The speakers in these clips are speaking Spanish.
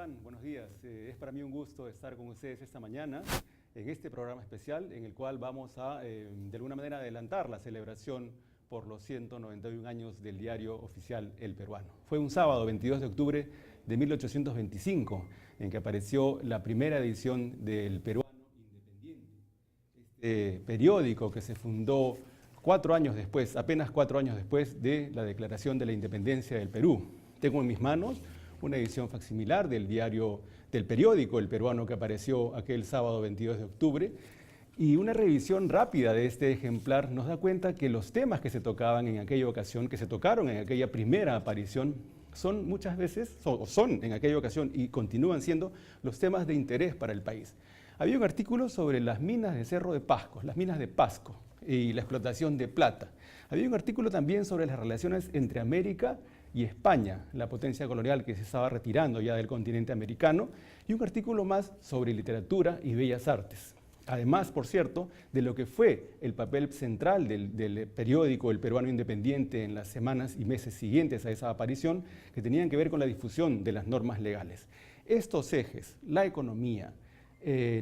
están? Buenos días. Es para mí un gusto estar con ustedes esta mañana en este programa especial en el cual vamos a, de alguna manera, adelantar la celebración por los 191 años del diario oficial El Peruano. Fue un sábado, 22 de octubre de 1825, en que apareció la primera edición del Peruano Independiente, este periódico que se fundó 4 años después, apenas 4 años después de la declaración de la independencia del Perú. Tengo en mis manos una edición facsimilar del diario, del periódico El Peruano que apareció aquel sábado 22 de octubre, y una revisión rápida de este ejemplar nos da cuenta que los temas que se tocaban en aquella ocasión, que se tocaron en aquella primera aparición, son muchas veces, o son en aquella ocasión y continúan siendo los temas de interés para el país. Había un artículo sobre las minas de Cerro de Pasco, las minas de Pasco y la explotación de plata. Había un artículo también sobre las relaciones entre América y España, la potencia colonial que se estaba retirando ya del continente americano, y un artículo más sobre literatura y bellas artes. Además, por cierto, de lo que fue el papel central del periódico El Peruano Independiente en las semanas y meses siguientes a esa aparición, que tenían que ver con la difusión de las normas legales. Estos ejes, la economía,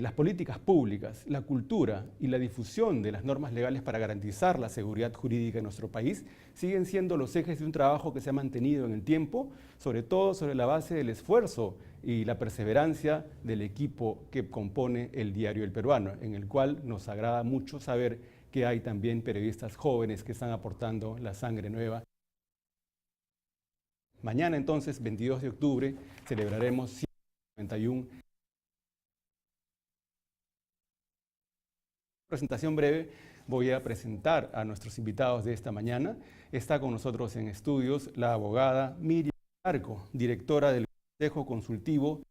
las políticas públicas, la cultura y la difusión de las normas legales para garantizar la seguridad jurídica en nuestro país siguen siendo los ejes de un trabajo que se ha mantenido en el tiempo, sobre todo sobre la base del esfuerzo y la perseverancia del equipo que compone el diario El Peruano, en el cual nos agrada mucho saber que hay también periodistas jóvenes que están aportando la sangre nueva. Mañana entonces, 22 de octubre, celebraremos 191 presentación breve. Voy a presentar a nuestros invitados de esta mañana. Está con nosotros en estudios la abogada Miriam Arco, directora del Consejo Consultivo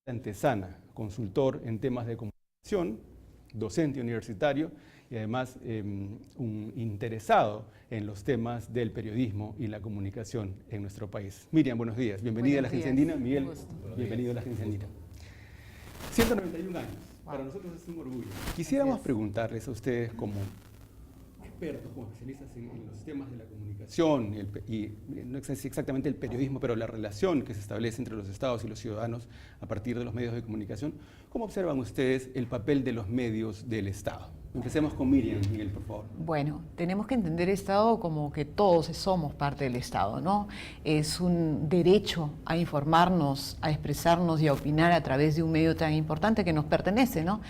Antesana, consultor en temas de comunicación, docente universitario y además un interesado en los temas del periodismo y la comunicación en nuestro país. Miriam, buenos días. Bienvenida a la Agencia Andina. Miguel, bienvenido a la Agencia Andina. 191 años, para nosotros es un orgullo. Quisiéramos preguntarles a ustedes como expertos, como especialistas en los temas de la comunicación y no sé si exactamente el periodismo, pero la relación que se establece entre los estados y los ciudadanos a partir de los medios de comunicación, ¿cómo observan ustedes el papel de los medios del Estado? Empecemos con Miriam, Miguel, por favor. Bueno, tenemos que entender el Estado como que todos somos parte del Estado, ¿no? Es un derecho a informarnos, a expresarnos y a opinar a través de un medio tan importante que nos pertenece, ¿no?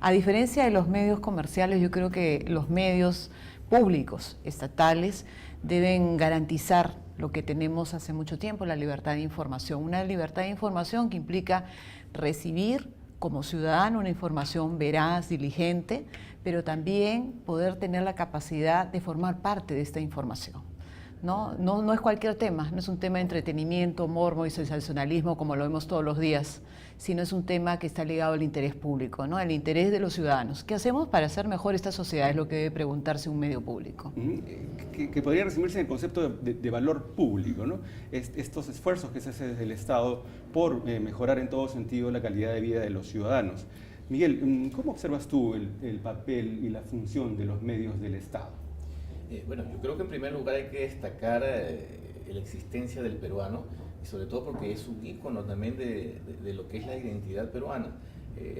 A diferencia de los medios comerciales, yo creo que los medios públicos, estatales, deben garantizar lo que tenemos hace mucho tiempo, la libertad de información. Una libertad de información que implica recibir como ciudadano una información veraz, diligente, pero también poder tener la capacidad de formar parte de esta información. No es cualquier tema, no es un tema de entretenimiento, morbo y sensacionalismo como lo vemos todos los días, sino es un tema que está ligado al interés público, ¿no? Al interés de los ciudadanos. ¿Qué hacemos para hacer mejor esta sociedad? Es lo que debe preguntarse un medio público. Que podría resumirse en el concepto de valor público, ¿no? Estos esfuerzos que se hacen desde el Estado por mejorar en todo sentido la calidad de vida de los ciudadanos. Miguel, ¿cómo observas tú el papel y la función de los medios del Estado? Bueno, yo creo que en primer lugar hay que destacar la existencia del peruano, y sobre todo porque es un ícono también de lo que es la identidad peruana.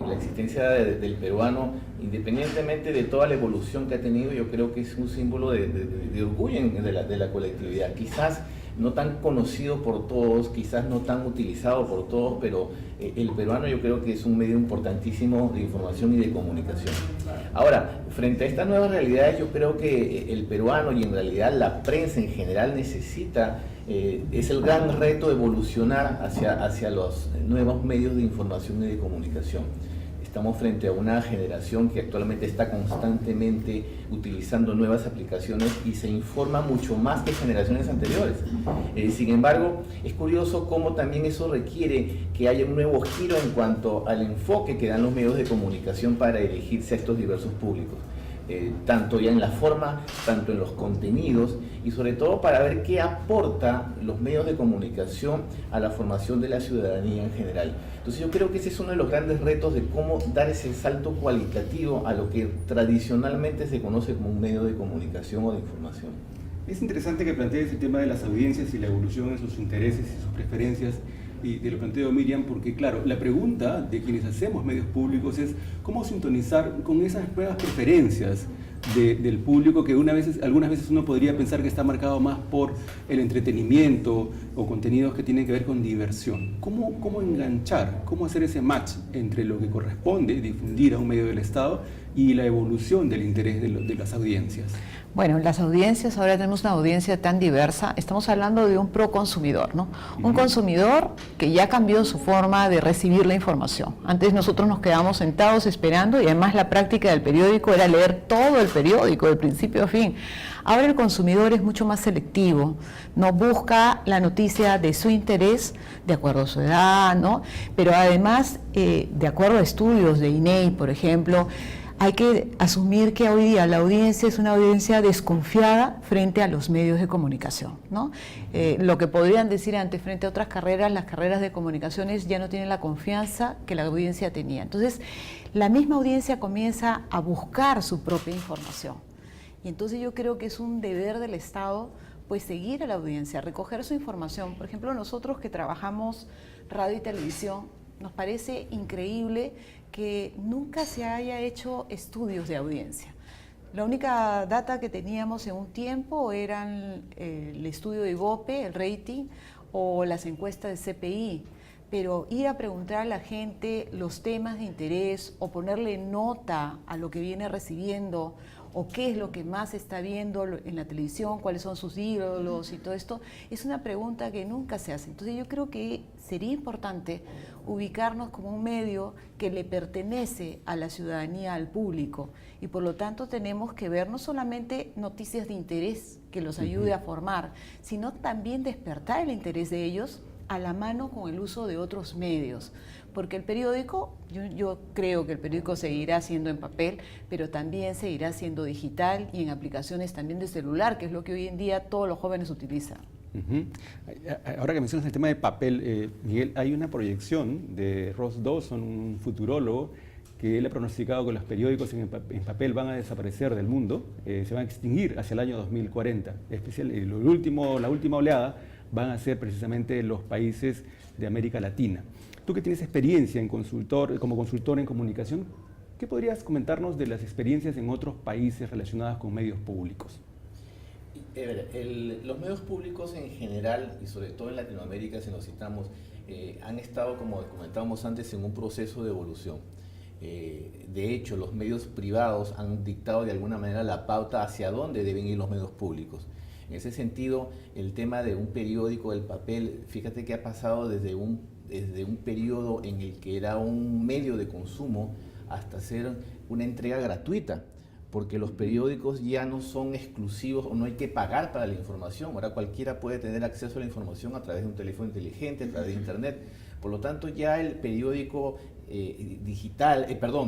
La existencia del peruano, independientemente de toda la evolución que ha tenido, yo creo que es un símbolo de orgullo de la colectividad. Quizás no tan conocido por todos, quizás no tan utilizado por todos, pero el peruano yo creo que es un medio importantísimo de información y de comunicación. Ahora, frente a estas nuevas realidades, yo creo que el peruano y en realidad la prensa en general necesita, es el gran reto de evolucionar hacia los nuevos medios de información y de comunicación. Estamos frente a una generación que actualmente está constantemente utilizando nuevas aplicaciones y se informa mucho más que generaciones anteriores. Sin embargo, es curioso cómo también eso requiere que haya un nuevo giro en cuanto al enfoque que dan los medios de comunicación para dirigirse a estos diversos públicos. Tanto ya en la forma, tanto en los contenidos y sobre todo para ver qué aporta los medios de comunicación a la formación de la ciudadanía en general. Entonces yo creo que ese es uno de los grandes retos de cómo dar ese salto cualitativo a lo que tradicionalmente se conoce como un medio de comunicación o de información. Es interesante que plantees el tema de las audiencias y la evolución en sus intereses y sus preferencias, y te lo planteo, Miriam, porque claro, la pregunta de quienes hacemos medios públicos es cómo sintonizar con esas nuevas preferencias del público que algunas veces uno podría pensar que está marcado más por el entretenimiento o contenidos que tienen que ver con diversión. ¿Cómo enganchar, cómo hacer ese match entre lo que corresponde difundir a un medio del Estado y la evolución del interés de las audiencias? Bueno, las audiencias, ahora tenemos una audiencia tan diversa, estamos hablando de un proconsumidor, ¿no? Un consumidor que ya cambió su forma de recibir la información. Antes nosotros nos quedábamos sentados esperando y además la práctica del periódico era leer todo el periódico, de principio a fin. Ahora el consumidor es mucho más selectivo, no busca la noticia de su interés, de acuerdo a su edad, ¿no? Pero además, de acuerdo a estudios de INEI, por ejemplo, hay que asumir que hoy día la audiencia es una audiencia desconfiada frente a los medios de comunicación, ¿no? Lo que podrían decir antes frente a otras carreras, las carreras de comunicaciones ya no tienen la confianza que la audiencia tenía. Entonces, la misma audiencia comienza a buscar su propia información. Y entonces yo creo que es un deber del Estado pues seguir a la audiencia, recoger su información. Por ejemplo, nosotros que trabajamos radio y televisión, nos parece increíble que nunca se haya hecho estudios de audiencia. La única data que teníamos en un tiempo eran el estudio de Ibope, el rating, o las encuestas de CPI, pero ir a preguntar a la gente los temas de interés o ponerle nota a lo que viene recibiendo o qué es lo que más está viendo en la televisión, cuáles son sus ídolos y todo esto, es una pregunta que nunca se hace. Entonces yo creo que sería importante ubicarnos como un medio que le pertenece a la ciudadanía, al público, y por lo tanto tenemos que ver no solamente noticias de interés que los ayude a formar, sino también despertar el interés de ellos a la mano con el uso de otros medios. Porque el periódico, yo creo que el periódico seguirá siendo en papel, pero también seguirá siendo digital y en aplicaciones también de celular, que es lo que hoy en día todos los jóvenes utilizan. Ahora que mencionas el tema de papel, Miguel, hay una proyección de Ross Dawson, un futurólogo, que él ha pronosticado que los periódicos en papel van a desaparecer del mundo, se van a extinguir hacia el año 2040. La última oleada van a ser precisamente los países de América Latina. Tú que tienes experiencia como consultor en comunicación, ¿qué podrías comentarnos de las experiencias en otros países relacionadas con medios públicos? Los medios públicos en general, y sobre todo en Latinoamérica, si nos citamos, han estado, como comentábamos antes, en un proceso de evolución. De hecho, los medios privados han dictado de alguna manera la pauta hacia dónde deben ir los medios públicos. En ese sentido, el tema de un periódico, el papel, fíjate que ha pasado desde un periodo en el que era un medio de consumo hasta ser una entrega gratuita, porque los periódicos ya no son exclusivos o no hay que pagar para la información. Ahora cualquiera puede tener acceso a la información a través de un teléfono inteligente, a través de internet. Por lo tanto, ya el periódico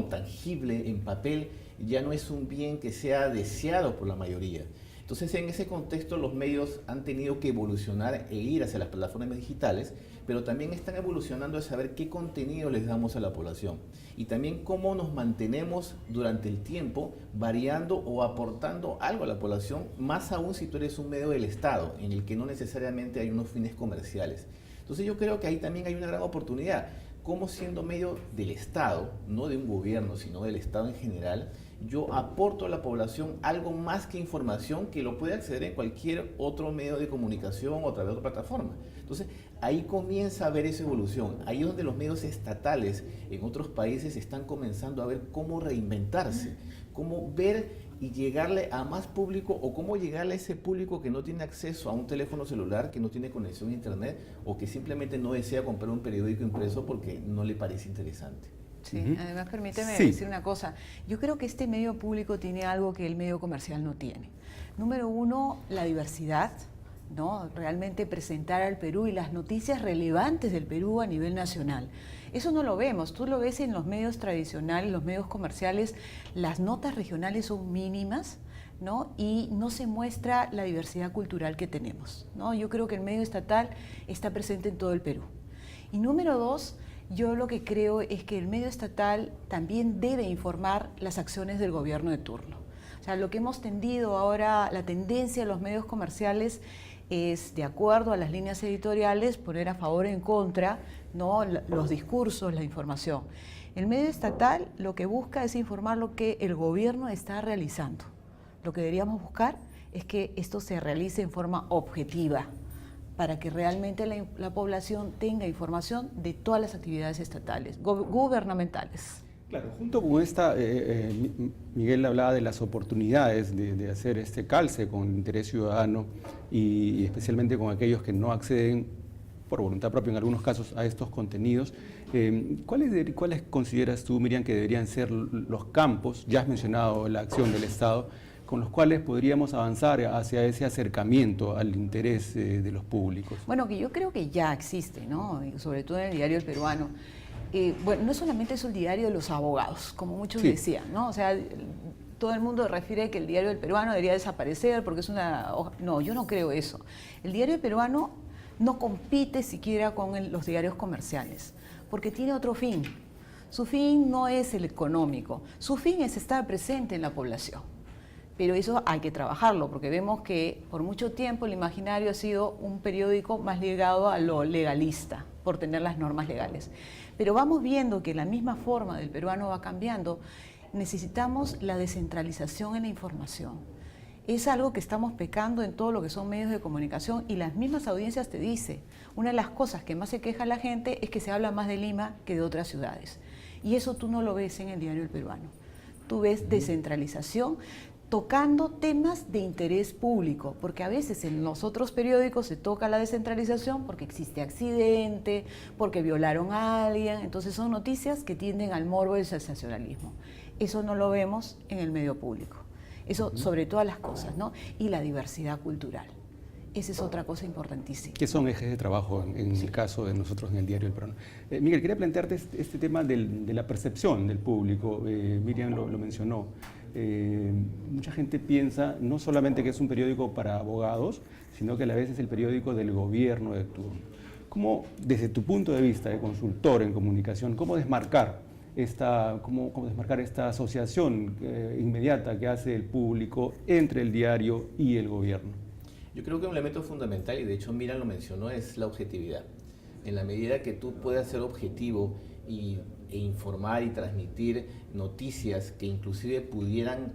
tangible en papel ya no es un bien que sea deseado por la mayoría. Entonces, en ese contexto, los medios han tenido que evolucionar e ir hacia las plataformas digitales, pero también están evolucionando a saber qué contenido les damos a la población y también cómo nos mantenemos durante el tiempo variando o aportando algo a la población, más aún si tú eres un medio del Estado, en el que no necesariamente hay unos fines comerciales. Entonces, yo creo que ahí también hay una gran oportunidad. Cómo siendo medio del Estado, no de un gobierno, sino del Estado en general, yo aporto a la población algo más que información que lo puede acceder en cualquier otro medio de comunicación o a través de otra plataforma. Entonces, ahí comienza a ver esa evolución. Ahí es donde los medios estatales en otros países están comenzando a ver cómo reinventarse, cómo ver y llegarle a más público o cómo llegarle a ese público que no tiene acceso a un teléfono celular, que no tiene conexión a internet o que simplemente no desea comprar un periódico impreso porque no le parece interesante. Sí, además permíteme decir una cosa. Yo creo que este medio público tiene algo que el medio comercial no tiene. Número uno, la diversidad, ¿no? Realmente presentar al Perú y las noticias relevantes del Perú a nivel nacional. Eso no lo vemos, tú lo ves en los medios tradicionales, los medios comerciales, las notas regionales son mínimas, ¿no? Y no se muestra la diversidad cultural que tenemos, ¿no? Yo creo que el medio estatal está presente en todo el Perú. Y número dos, yo lo que creo es que el medio estatal también debe informar las acciones del gobierno de turno. O sea, lo que hemos tendido ahora, la tendencia de los medios comerciales es, de acuerdo a las líneas editoriales, poner a favor o en contra, ¿no?, los discursos, la información. El medio estatal lo que busca es informar lo que el gobierno está realizando. Lo que deberíamos buscar es que esto se realice en forma objetiva, para que realmente la población tenga información de todas las actividades estatales, gubernamentales. Claro, junto con esta, Miguel hablaba de las oportunidades de hacer este calce con el interés ciudadano y especialmente con aquellos que no acceden por voluntad propia en algunos casos a estos contenidos. ¿Cuáles consideras tú, Miriam, que deberían ser los campos, ya has mencionado la acción del Estado, con los cuales podríamos avanzar hacia ese acercamiento al interés de los públicos? Bueno, que yo creo que ya existe, ¿no?, sobre todo en el diario El Peruano. Bueno, no solamente es el diario de los abogados, como muchos decían, ¿no? O sea, todo el mundo refiere que el diario del Peruano debería desaparecer porque es una... No, yo no creo eso. El diario del Peruano no compite siquiera con los diarios comerciales, porque tiene otro fin. Su fin no es el económico, su fin es estar presente en la población. Pero eso hay que trabajarlo, porque vemos que por mucho tiempo el Imaginario ha sido un periódico más ligado a lo legalista, por tener las normas legales. Pero vamos viendo que la misma forma del peruano va cambiando. Necesitamos la descentralización en la información. Es algo que estamos pecando en todo lo que son medios de comunicación y las mismas audiencias te dicen. Una de las cosas que más se queja la gente es que se habla más de Lima que de otras ciudades. Y eso tú no lo ves en el diario El Peruano. Tú ves descentralización, tocando temas de interés público, porque a veces en los otros periódicos se toca la descentralización porque existe accidente, porque violaron a alguien, entonces son noticias que tienden al morbo y el sensacionalismo. Eso no lo vemos en el medio público, eso sobre todas las cosas, ¿no? Y la diversidad cultural, esa es otra cosa importantísima. ¿Qué son ejes de trabajo en el caso de nosotros en el diario El Peruano? Miguel, quería plantearte este tema de la percepción del público, Miriam lo mencionó. Mucha gente piensa no solamente que es un periódico para abogados, sino que a la vez es el periódico del gobierno de turno. ¿Cómo, desde tu punto de vista de consultor en comunicación, cómo desmarcar esta asociación inmediata que hace el público entre el diario y el gobierno? Yo creo que un elemento fundamental, y de hecho Miriam lo mencionó, es la objetividad. En la medida que tú puedas ser objetivo e informar y transmitir noticias que inclusive pudieran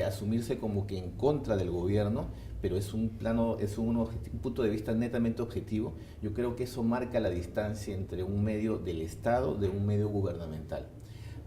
asumirse como que en contra del gobierno, pero es un punto de vista netamente objetivo, yo creo que eso marca la distancia entre un medio del Estado de un medio gubernamental.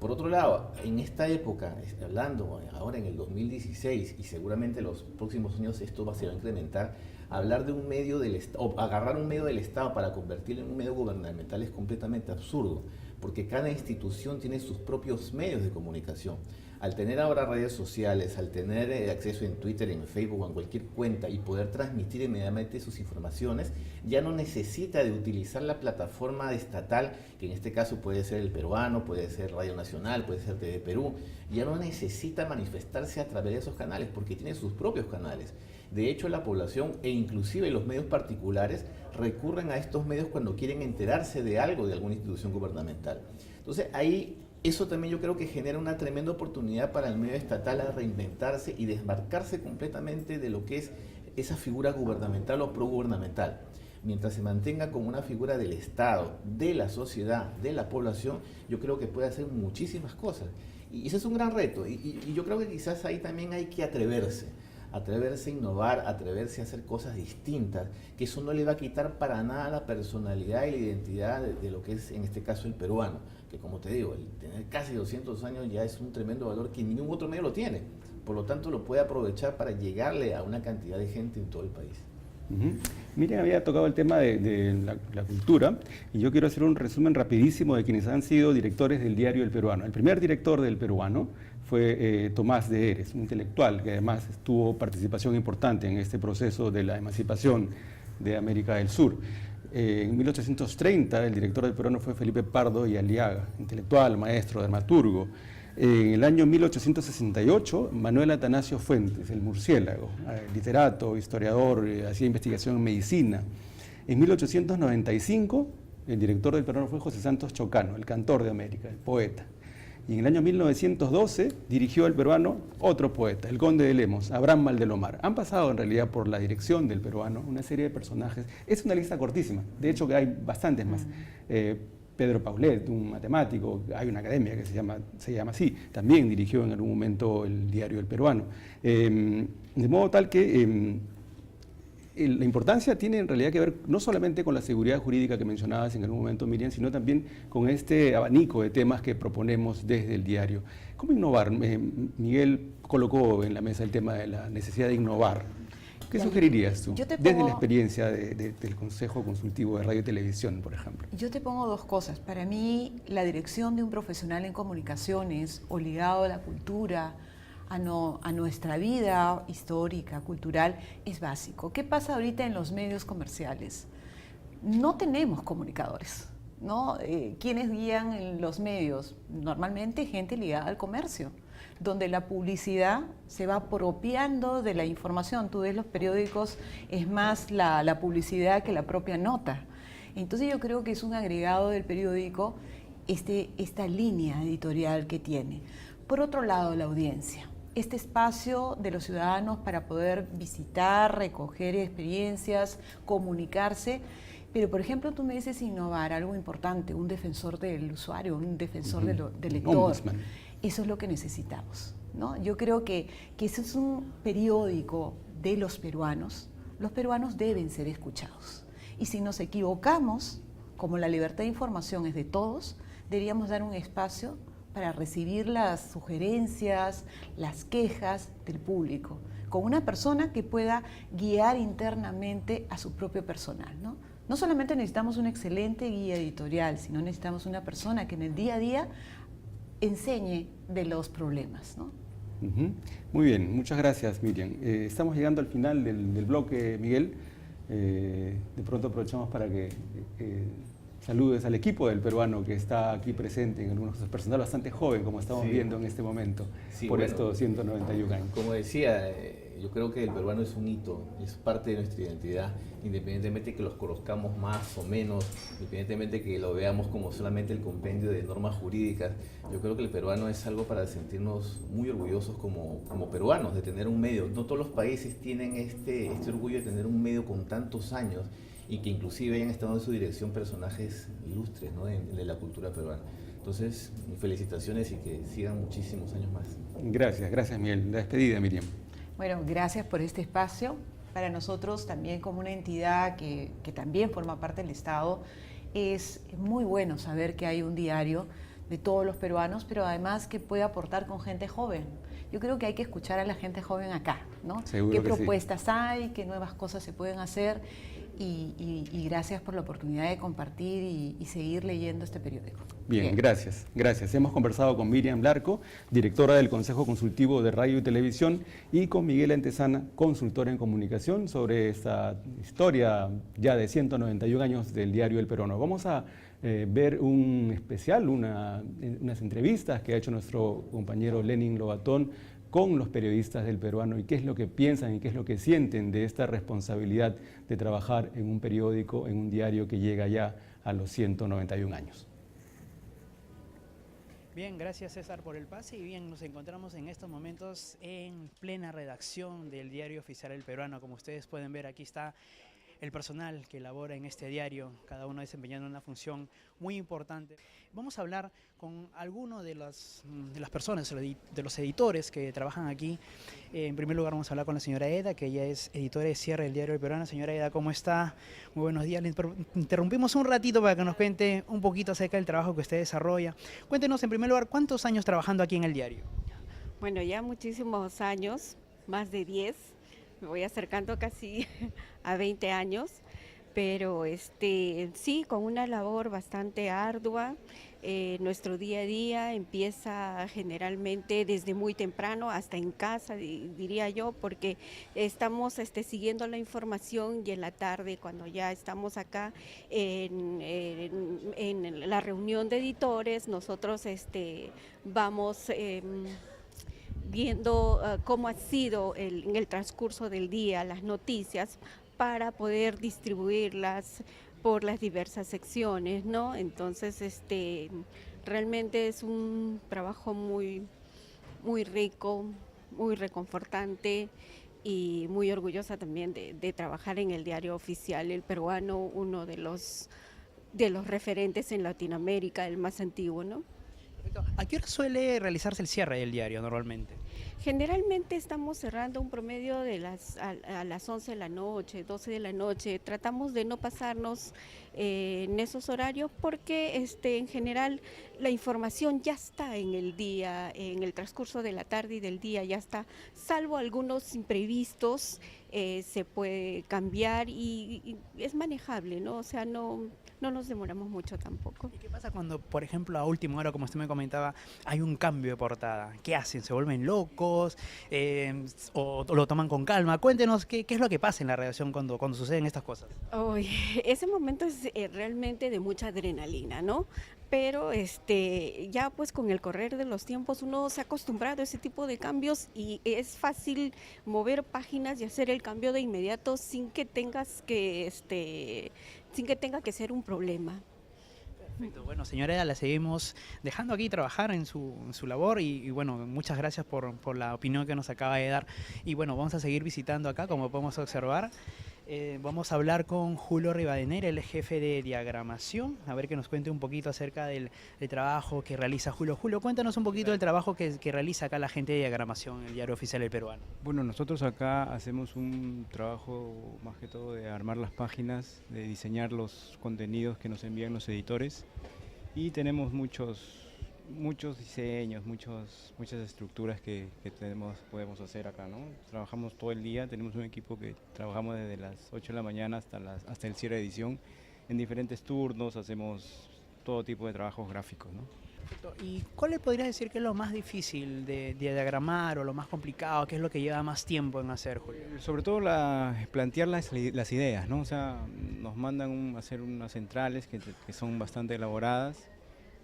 Por otro lado, en esta época, hablando ahora en el 2016, y seguramente en los próximos años esto se va a incrementar, hablar de un medio del Estado, o agarrar un medio del Estado para convertirlo en un medio gubernamental es completamente absurdo, porque cada institución tiene sus propios medios de comunicación. Al tener ahora redes sociales, al tener acceso en Twitter, en Facebook o en cualquier cuenta y poder transmitir inmediatamente sus informaciones, ya no necesita de utilizar la plataforma estatal, que en este caso puede ser El Peruano, puede ser Radio Nacional, puede ser TV Perú, ya no necesita manifestarse a través de esos canales porque tiene sus propios canales. De hecho, la población e inclusive los medios particulares recurren a estos medios cuando quieren enterarse de algo de alguna institución gubernamental. Entonces, ahí eso también yo creo que genera una tremenda oportunidad para el medio estatal a reinventarse y desmarcarse completamente de lo que es esa figura gubernamental o progubernamental. Mientras se mantenga como una figura del Estado, de la sociedad, de la población, yo creo que puede hacer muchísimas cosas. Y ese es un gran reto. Y yo creo que quizás ahí también hay que atreverse a innovar, atreverse a hacer cosas distintas, que eso no le va a quitar para nada la personalidad y la identidad de lo que es en este caso el peruano, que como te digo, el tener casi 200 años ya es un tremendo valor que ningún otro medio lo tiene, por lo tanto lo puede aprovechar para llegarle a una cantidad de gente en todo el país. Miriam había tocado el tema de la cultura y yo quiero hacer un resumen rapidísimo de quienes han sido directores del diario El Peruano. El primer director del Peruano fue Tomás de Heres, un intelectual que además tuvo participación importante en este proceso de la emancipación de América del Sur. En 1830 el director del Peruano fue Felipe Pardo y Aliaga, intelectual, maestro, dramaturgo. En el año 1868, Manuel Atanasio Fuentes, el murciélago, literato, historiador, hacía investigación en medicina. En 1895, el director del Peruano fue José Santos Chocano, el cantor de América, el poeta. Y en el año 1912 dirigió El Peruano otro poeta, el conde de Lemos, Abraham Valdelomar. Han pasado en realidad por la dirección del Peruano una serie de personajes. Es una lista cortísima, de hecho que hay bastantes más. Pedro Paulet, un matemático, hay una academia que se llama así, también dirigió en algún momento el diario El Peruano. De modo tal que la importancia tiene en realidad que ver no solamente con la seguridad jurídica que mencionabas en algún momento, Miriam, sino también con este abanico de temas que proponemos desde el diario. ¿Cómo innovar? Miguel colocó en la mesa el tema de la necesidad de innovar. ¿Qué sugerirías tú, desde la experiencia del Consejo Consultivo de Radio y Televisión, por ejemplo? Yo te pongo dos cosas. Para mí, la dirección de un profesional en comunicaciones o ligado a la cultura, a nuestra vida histórica, cultural, es básico. ¿Qué pasa ahorita en los medios comerciales? No tenemos comunicadores, ¿no? ¿Quiénes guían en los medios? Normalmente gente ligada al comercio, donde la publicidad se va apropiando de la información. Tú ves los periódicos, es más la publicidad que la propia nota. Entonces yo creo que es un agregado del periódico esta línea editorial que tiene. Por otro lado, la audiencia. Este espacio de los ciudadanos para poder visitar, recoger experiencias, comunicarse. Pero, por ejemplo, tú me dices innovar, algo importante, un defensor del usuario, un defensor del lector. Eso es lo que necesitamos, ¿no? Yo creo que ese es un periódico de los peruanos deben ser escuchados. Y si nos equivocamos, como la libertad de información es de todos, deberíamos dar un espacio para recibir las sugerencias, las quejas del público, con una persona que pueda guiar internamente a su propio personal, ¿no? No solamente necesitamos una excelente guía editorial, sino necesitamos una persona que en el día a día enseñe de los problemas, ¿no? Muy bien, muchas gracias, Miriam. Estamos llegando al final del bloque, Miguel. De pronto aprovechamos para que saludes al equipo del Peruano que está aquí presente, en algunos casos personal bastante joven, como estamos viendo en este momento, estos 191 años. Como decía, yo creo que el Peruano es un hito, es parte de nuestra identidad, independientemente de que los conozcamos más o menos, independientemente de que lo veamos como solamente el compendio de normas jurídicas. Yo creo que el Peruano es algo para sentirnos muy orgullosos como peruanos, de tener un medio. No todos los países tienen este orgullo de tener un medio con tantos años, y que inclusive hayan estado en su dirección personajes ilustres, ¿no?, de la cultura peruana. Entonces, felicitaciones y que sigan muchísimos años más. Gracias Miguel. La despedida, Miriam. Bueno, gracias por este espacio. Para nosotros también como una entidad que también forma parte del Estado, es muy bueno saber que hay un diario de todos los peruanos, pero además que puede aportar con gente joven. Yo creo que hay que escuchar a la gente joven acá, ¿no? Seguro ¿Qué que propuestas hay? ¿Qué nuevas cosas se pueden hacer? Y gracias por la oportunidad de compartir y seguir leyendo este periódico. Bien, gracias. Hemos conversado con Miriam Larco, directora del Consejo Consultivo de Radio y Televisión, y con Miguel Antezana, consultor en comunicación, sobre esta historia ya de 191 años del diario El Peruano. Vamos a ver un especial, unas entrevistas que ha hecho nuestro compañero Lenin Lobatón con los periodistas del Peruano y qué es lo que piensan y qué es lo que sienten de esta responsabilidad de trabajar en un periódico, en un diario que llega ya a los 191 años. Bien, gracias César por el pase y bien, nos encontramos en estos momentos en plena redacción del diario oficial El Peruano. Como ustedes pueden ver, aquí está el personal que labora en este diario, cada uno desempeñando una función muy importante. Vamos a hablar con algunos de las personas, de los editores que trabajan aquí. En primer lugar vamos a hablar con la señora Eda, que ella es editora de cierre del diario El Peruano. Señora Eda, ¿cómo está? Muy buenos días. Le interrumpimos un ratito para que nos cuente un poquito acerca del trabajo que usted desarrolla. Cuéntenos en primer lugar, ¿cuántos años trabajando aquí en el diario? Bueno, ya muchísimos años, más de 10. Me voy acercando casi a 20 años, pero sí, con una labor bastante ardua. Nuestro día a día empieza generalmente desde muy temprano hasta en casa, diría yo, porque estamos siguiendo la información y en la tarde, cuando ya estamos acá en la reunión de editores, nosotros vamos viendo cómo ha sido en el transcurso del día las noticias para poder distribuirlas por las diversas secciones, ¿no? Entonces, Realmente es un trabajo muy, muy rico, muy reconfortante y muy orgullosa también de trabajar en el diario oficial El Peruano, uno de los referentes en Latinoamérica, el más antiguo, ¿no? Perfecto. ¿A qué hora suele realizarse el cierre del diario normalmente? Generalmente estamos cerrando un promedio a las 11 de la noche, 12 de la noche. Tratamos de no pasarnos en esos horarios porque en general la información ya está en el día, en el transcurso de la tarde y del día ya está, salvo algunos imprevistos, se puede cambiar y es manejable, ¿no? O sea, no nos demoramos mucho tampoco. ¿Y qué pasa cuando, por ejemplo, a última hora, como usted me comentaba, hay un cambio de portada? ¿Qué hacen? ¿Se vuelven locos? ¿O lo toman con calma? Cuéntenos qué es lo que pasa en la redacción cuando suceden estas cosas. Uy, ese momento es realmente de mucha adrenalina, ¿no? Pero ya pues con el correr de los tiempos uno se ha acostumbrado a ese tipo de cambios y es fácil mover páginas y hacer el cambio de inmediato sin que sin que tenga que ser un problema. Perfecto. Bueno, señora, la seguimos dejando aquí trabajar en su labor y bueno, muchas gracias por la opinión que nos acaba de dar. Y bueno, vamos a seguir visitando acá, como podemos observar. Vamos a hablar con Julio Rivadeneira, el jefe de diagramación, a ver que nos cuente un poquito acerca del trabajo que realiza Julio. Julio, cuéntanos un poquito del trabajo que realiza acá la gente de diagramación, el Diario Oficial del Peruano. Bueno, nosotros acá hacemos un trabajo más que todo de armar las páginas, de diseñar los contenidos que nos envían los editores y tenemos muchos diseños, muchas estructuras que podemos hacer acá, ¿no? Trabajamos todo el día, tenemos un equipo que trabajamos desde las 8 de la mañana hasta el cierre de edición en diferentes turnos, hacemos todo tipo de trabajos gráficos, ¿no? Perfecto. ¿Y cuál le podrías decir que es lo más difícil de diagramar o lo más complicado, qué es lo que lleva más tiempo en hacer, Julio? Sobre todo plantear las ideas, ¿no? O sea, nos mandan hacer unas centrales que son bastante elaboradas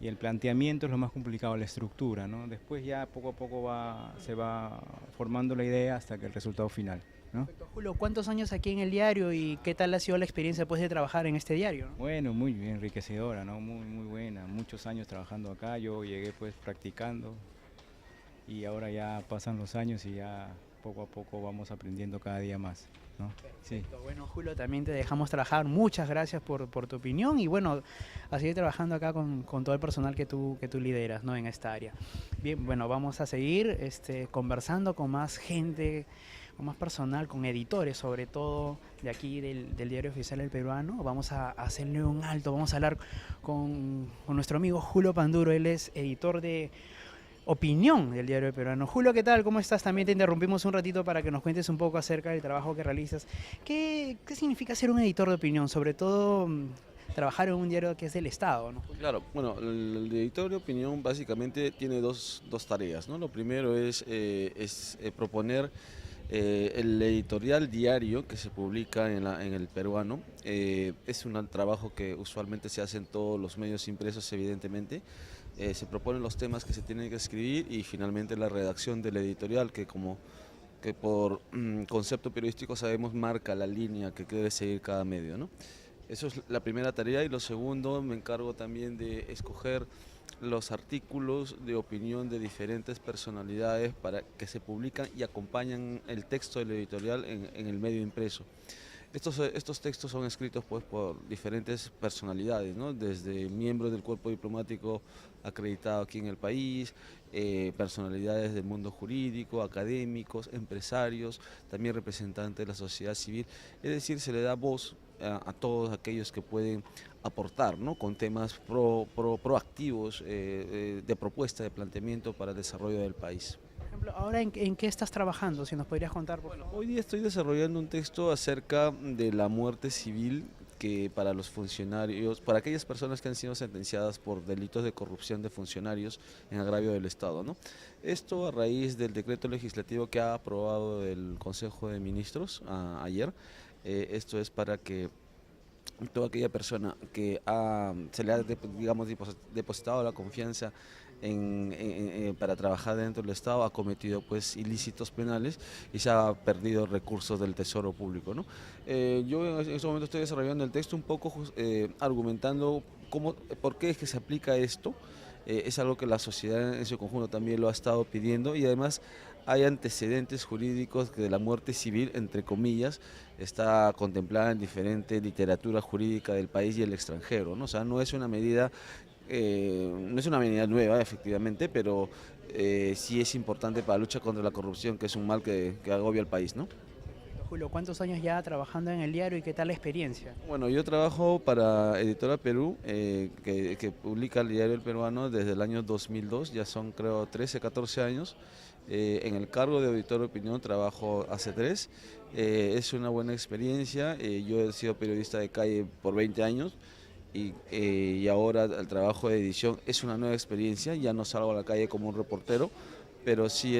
y el planteamiento es lo más complicado, la estructura, ¿no? Después ya poco a poco se va formando la idea hasta que el resultado final, ¿no? Perfecto. Julio, ¿cuántos años aquí en el diario y qué tal ha sido la experiencia después de trabajar en este diario, ¿no? Bueno, muy enriquecedora, ¿no? Muy buena, muchos años trabajando acá, yo llegué pues practicando y ahora ya pasan los años y ya poco a poco vamos aprendiendo cada día más, ¿no? Sí. Bueno, Julio, también te dejamos trabajar. Muchas gracias por tu opinión y bueno, a seguir trabajando acá con todo el personal que tú lideras, ¿no? En esta área. Bien, bueno, vamos a seguir conversando con más gente, con más personal, con editores sobre todo de aquí del Diario Oficial El Peruano. Vamos a hacerle un alto, vamos a hablar con nuestro amigo Julio Panduro, él es editor de opinión del Diario Peruano. Julio, ¿qué tal? ¿Cómo estás? También te interrumpimos un ratito para que nos cuentes un poco acerca del trabajo que realizas. ¿Qué significa ser un editor de opinión? Sobre todo trabajar en un diario que es del Estado, ¿no? Claro, bueno, el editor de opinión básicamente tiene dos tareas, ¿no? Lo primero es proponer el editorial diario que se publica en el Peruano. Es un trabajo que usualmente se hace en todos los medios impresos, evidentemente. Se proponen los temas que se tienen que escribir y finalmente la redacción del editorial que por concepto periodístico sabemos marca la línea que debe seguir cada medio, ¿no? Eso es la primera tarea y lo segundo, me encargo también de escoger los artículos de opinión de diferentes personalidades para que se publican y acompañan el texto del editorial en el medio impreso. Estos textos son escritos pues, por diferentes personalidades, ¿no? Desde miembros del cuerpo diplomático acreditado aquí en el país, personalidades del mundo jurídico, académicos, empresarios, también representantes de la sociedad civil. Es decir, se le da voz a todos aquellos que pueden aportar, ¿no? Con temas proactivos de propuesta, de planteamiento para el desarrollo del país. Por ejemplo, ahora ¿en qué estás trabajando? Si nos podrías contar, por favor. Hoy día estoy desarrollando un texto acerca de la muerte civil que para los funcionarios, para aquellas personas que han sido sentenciadas por delitos de corrupción de funcionarios en agravio del Estado, ¿no? Esto a raíz del decreto legislativo que ha aprobado el Consejo de Ministros ayer. Esto es para que toda aquella persona que se le ha depositado la confianza para trabajar dentro del Estado ha cometido pues ilícitos penales y se ha perdido recursos del Tesoro Público, ¿no? Yo en este momento estoy desarrollando el texto un poco argumentando por qué es que se aplica esto es algo que la sociedad en su conjunto también lo ha estado pidiendo, y además hay antecedentes jurídicos que de la muerte civil, entre comillas, está contemplada en diferente literatura jurídica del país y el extranjero, ¿no? O sea, no es una medida nueva, efectivamente, pero sí es importante para la lucha contra la corrupción, que es un mal que agobia al país, ¿no? Julio, ¿cuántos años ya trabajando en el diario y qué tal la experiencia? Bueno, yo trabajo para Editora Perú, que publica el diario El Peruano desde el año 2002, ya son creo 13, 14 años. En el cargo de editor de opinión trabajo hace 3. Es una buena experiencia. Yo he sido periodista de calle por 20 años y ahora el trabajo de edición es una nueva experiencia. Ya no salgo a la calle como un reportero, pero sí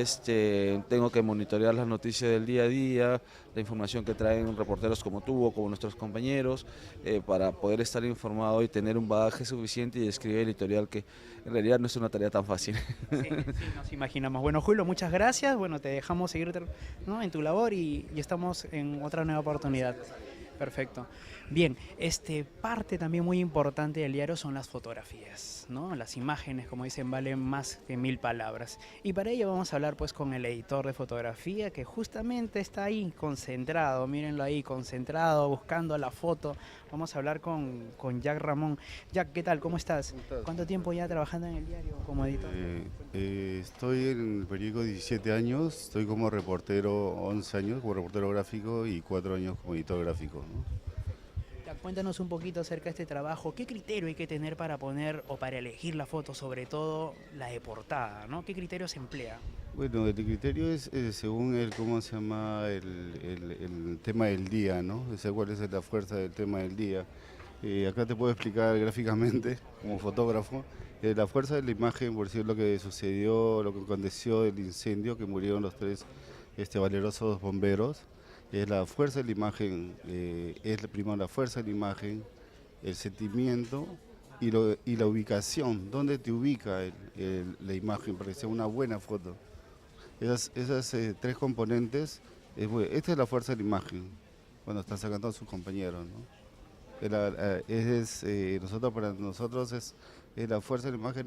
tengo que monitorear las noticias del día a día, la información que traen reporteros como tú o como nuestros compañeros, para poder estar informado y tener un bagaje suficiente y escribir editorial, que en realidad no es una tarea tan fácil. Sí, nos imaginamos. Bueno, Julio, muchas gracias. Bueno, te dejamos seguir, ¿no?, en tu labor y estamos en otra nueva oportunidad. Perfecto. Bien, parte también muy importante del diario son las fotografías, ¿no? Las imágenes, como dicen, valen más que 1000 palabras. Y para ello vamos a hablar pues con el editor de fotografía, que justamente está ahí concentrado, mírenlo ahí, concentrado, buscando la foto. Vamos a hablar con Jack Ramón. Jack, ¿qué tal? ¿Cómo estás? ¿Cuánto tiempo ya trabajando en el diario como editor? Estoy en el periódico 17 años, estoy como reportero 11 años, como reportero gráfico, y 4 años como editor gráfico, ¿no? Cuéntanos un poquito acerca de este trabajo. ¿Qué criterio hay que tener para poner o para elegir la foto, sobre todo la de portada, ¿no? ¿Qué criterio se emplea? Bueno, el criterio es según el tema del día, ¿no? O sea, cuál es la fuerza del tema del día. Acá te puedo explicar gráficamente, como fotógrafo, la fuerza de la imagen, por decir lo que sucedió, lo que aconteció del incendio, que murieron los 3 valerosos bomberos. La fuerza de la imagen, primero la fuerza de la imagen, el sentimiento y la ubicación, dónde te ubica la imagen para que sea una buena foto. Esas 3 componentes, esta es la fuerza de la imagen, cuando están sacando a sus compañeros, ¿no? Para nosotros es la fuerza de la imagen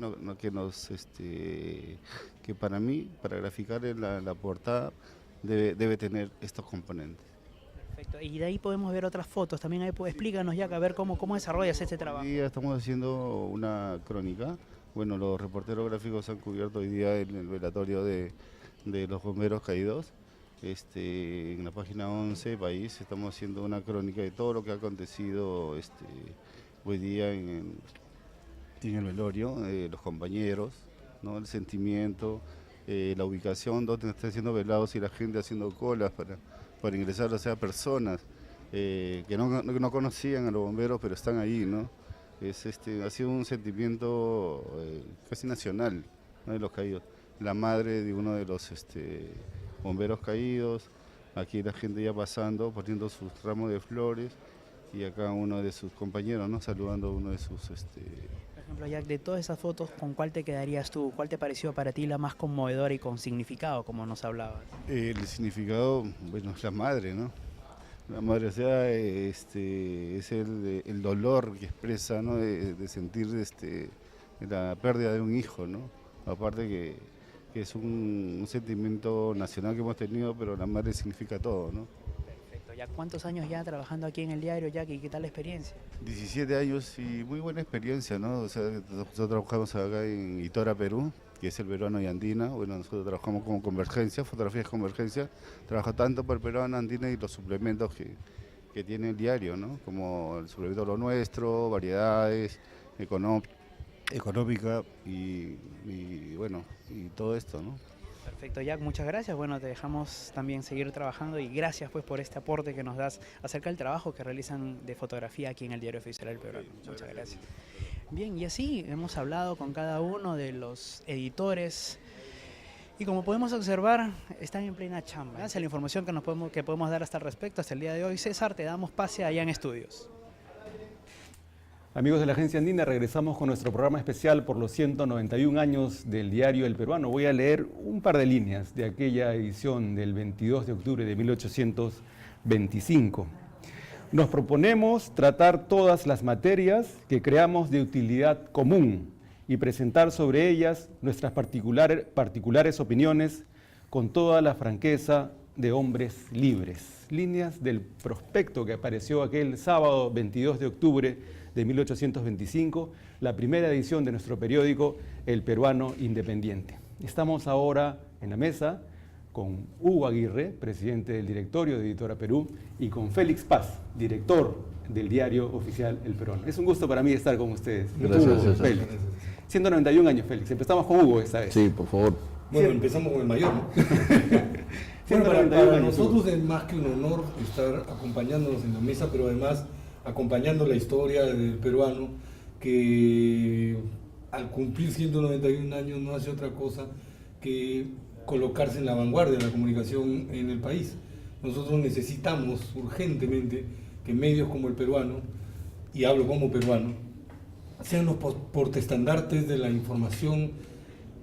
que para mí, para graficar en la portada, debe tener estos componentes. Perfecto. Y de ahí podemos ver otras fotos. También ahí explícanos, ya, a ver cómo desarrollas este trabajo. Hoy día estamos haciendo una crónica. Bueno, los reporteros gráficos han cubierto hoy día el velatorio de los bomberos caídos. En la página 11, País, estamos haciendo una crónica de todo lo que ha acontecido hoy día en el velorio, los compañeros, ¿no? El sentimiento, la ubicación, donde están siendo velados y la gente haciendo colas para ingresar, o sea, personas que no conocían a los bomberos, pero están ahí, ¿no? Ha sido un sentimiento casi nacional, ¿no?, de los caídos. La madre de uno de los bomberos caídos, aquí la gente ya pasando, poniendo sus ramos de flores, y acá uno de sus compañeros, ¿no?, saludando a uno de sus... Por ejemplo, Jack, de todas esas fotos, ¿con cuál te quedarías tú? ¿Cuál te pareció para ti la más conmovedora y con significado, como nos hablabas? El significado, bueno, es la madre, ¿no? La madre, o sea, es el dolor que expresa, ¿no?, de sentir la pérdida de un hijo, ¿no? Aparte que es un sentimiento nacional que hemos tenido, pero la madre significa todo, ¿no? Perfecto. ¿Ya cuántos años ya trabajando aquí en el diario, Jack, y qué tal la experiencia? 17 años y muy buena experiencia, ¿no? O sea, nosotros trabajamos acá en Editora Perú, que es el Peruano y Andina. Bueno, nosotros trabajamos como Convergencia, Fotografías Convergencia. Trabaja tanto para el Peruano, Andina y los suplementos que tiene el diario, ¿no? Como el suplemento Lo Nuestro, variedades, económica y bueno, y todo esto, ¿no? Perfecto, Jack, muchas gracias. Bueno, te dejamos también seguir trabajando y gracias pues por este aporte que nos das acerca del trabajo que realizan de fotografía aquí en el Diario Oficial del Peruano. Muchas gracias. Bien, y así hemos hablado con cada uno de los editores y como podemos observar, están en plena chamba. Gracias a la información que podemos dar hasta el respecto hasta el día de hoy, César, te damos pase allá en estudios. Amigos de la Agencia Andina, regresamos con nuestro programa especial por los 191 años del diario El Peruano. Voy a leer un par de líneas de aquella edición del 22 de octubre de 1825. Nos proponemos tratar todas las materias que creamos de utilidad común y presentar sobre ellas nuestras particulares opiniones con toda la franqueza de hombres libres. Líneas del prospecto que apareció aquel sábado 22 de octubre de 1825, la primera edición de nuestro periódico El Peruano Independiente. Estamos ahora en la mesa con Hugo Aguirre, presidente del directorio de Editora Perú, y con Félix Paz, director del diario oficial El Peruano. Es un gusto para mí estar con ustedes. Gracias, Hugo, Félix. 191 años, Félix. Empezamos con Hugo esta vez. Sí, por favor. Bueno, empezamos con el mayor, ¿no? Bueno, para nosotros es más que un honor estar acompañándonos en la mesa, pero además acompañando la historia del peruano, que al cumplir 191 años no hace otra cosa que colocarse en la vanguardia de la comunicación en el país. Nosotros necesitamos urgentemente que medios como El Peruano, y hablo como peruano, sean los portaestandartes de la información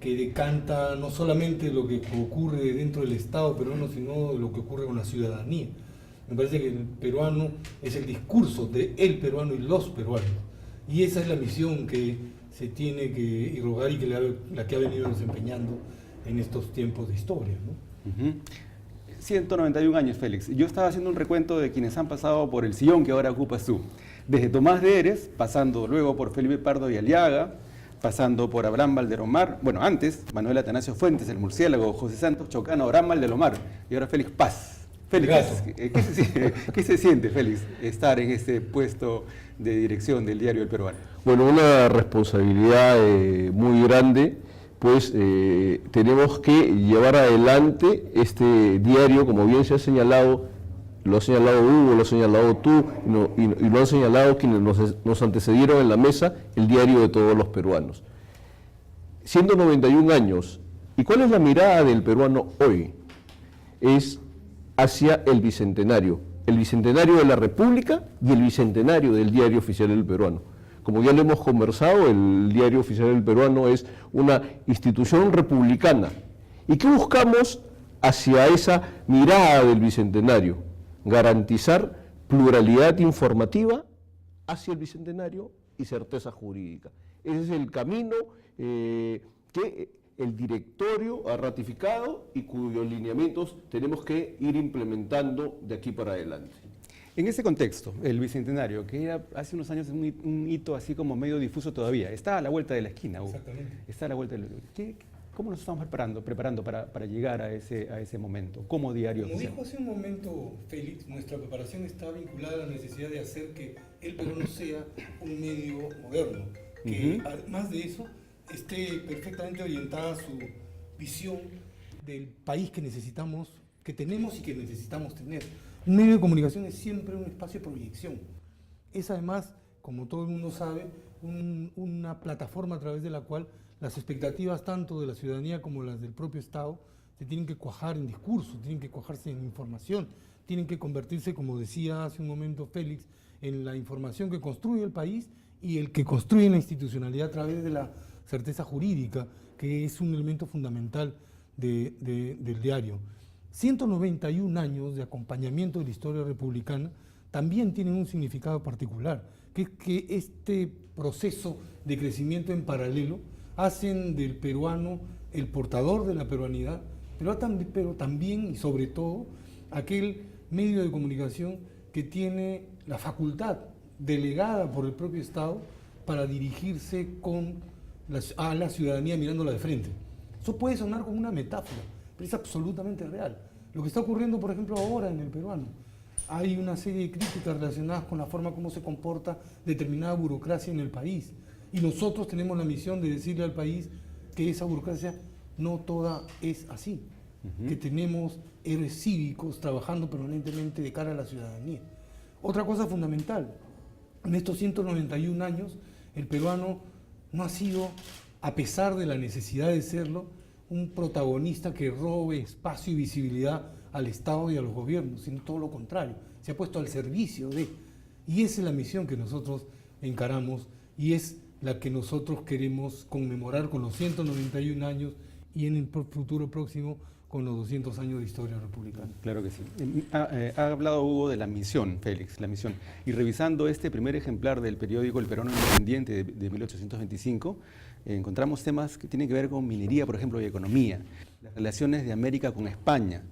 que decanta no solamente lo que ocurre dentro del Estado peruano, sino lo que ocurre con la ciudadanía. Me parece que El Peruano es el discurso de el peruano y los peruanos. Y esa es la misión que se tiene que irrogar y que la que ha venido desempeñando en estos tiempos de historia, ¿no? 191 años, Félix. Yo estaba haciendo un recuento de quienes han pasado por el sillón que ahora ocupas tú. Desde Tomás de Eres, pasando luego por Felipe Pardo y Aliaga, pasando por Abraham Valdelomar, bueno, antes, Manuel Atanasio Fuentes, el murciélago, José Santos Chocano, Abraham Valdelomar, y ahora Félix Paz. Félix, ¿qué se siente, Félix, estar en este puesto de dirección del diario El Peruano? Bueno, una responsabilidad muy grande, pues tenemos que llevar adelante este diario, como bien se ha señalado, lo ha señalado Hugo, lo has señalado tú, y lo han señalado quienes nos antecedieron en la mesa, el diario de todos los peruanos. 191 años, ¿y cuál es la mirada del peruano hoy? Es hacia el bicentenario de la República y el bicentenario del diario oficial El Peruano. Como ya lo hemos conversado, el diario oficial El Peruano es una institución republicana. ¿Y qué buscamos hacia esa mirada del bicentenario? Garantizar pluralidad informativa hacia el bicentenario y certeza jurídica. Ese es el camino que el directorio ha ratificado y cuyos lineamientos tenemos que ir implementando de aquí para adelante. En ese contexto, el bicentenario, que era hace unos años un hito así como medio difuso todavía, está a la vuelta de la esquina, Hugo. Exactamente. Está a la vuelta de la esquina. ¿Cómo nos estamos preparando para llegar a ese momento como diario Como oficial? dijo hace un momento Félix, nuestra preparación está vinculada a la necesidad de hacer que El Peruano sea un medio moderno, que además de eso esté perfectamente orientada a su visión del país que necesitamos, que tenemos y que necesitamos tener. Un medio de comunicación es siempre un espacio de proyección. Es además, como todo el mundo sabe, una plataforma a través de la cual las expectativas tanto de la ciudadanía como las del propio Estado se tienen que cuajar en discurso, tienen que cuajarse en información, tienen que convertirse, como decía hace un momento Félix, en la información que construye el país y el que construye la institucionalidad a través de la certeza jurídica, que es un elemento fundamental del diario. 191 años de acompañamiento de la historia republicana también tienen un significado particular, que es que este proceso de crecimiento en paralelo hacen del peruano el portador de la peruanidad, pero también y sobre todo aquel medio de comunicación que tiene la facultad delegada por el propio Estado para dirigirse a la ciudadanía mirándola de frente. Eso puede sonar como una metáfora, pero es absolutamente real. Lo que está ocurriendo, por ejemplo, ahora en El Peruano, hay una serie de críticas relacionadas con la forma como se comporta determinada burocracia en el país. Y nosotros tenemos la misión de decirle al país que esa burocracia no toda es así, que tenemos héroes cívicos trabajando permanentemente de cara a la ciudadanía. Otra cosa fundamental, en estos 191 años, el peruano no ha sido, a pesar de la necesidad de serlo, un protagonista que robe espacio y visibilidad al Estado y a los gobiernos, sino todo lo contrario, se ha puesto al servicio de. Y esa es la misión que nosotros encaramos y es la que nosotros queremos conmemorar con los 191 años y en el futuro próximo con los 200 años de historia republicana. Claro que sí. Ha hablado Hugo de la misión, Félix, la misión. Y revisando este primer ejemplar del periódico El Peruano Independiente de 1825, encontramos temas que tienen que ver con minería, por ejemplo, y economía, las relaciones de América con España,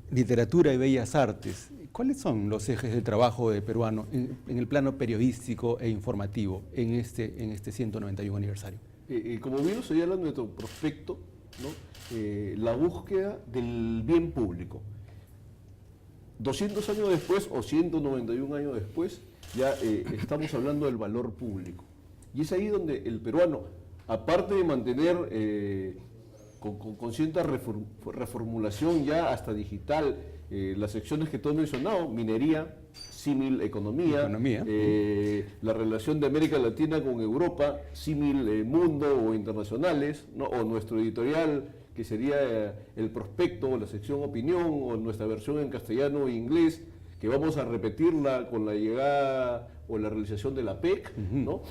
literatura y bellas artes. ¿Cuáles son los ejes de trabajo de Peruano en el plano periodístico e informativo en este 191 aniversario? Como bien lo señala nuestro prospecto, ¿no? La búsqueda del bien público. 200 años después o 191 años después, ya estamos hablando del valor público. Y es ahí donde el peruano, aparte de mantener con cierta reformulación ya hasta digital, las secciones que tú has mencionado, minería, símil economía, la relación de América Latina con Europa, símil mundo o internacionales, ¿no? O nuestro editorial, que sería el prospecto, la sección opinión, o nuestra versión en castellano e inglés, que vamos a repetirla con la llegada o la realización de la PEC, ¿no?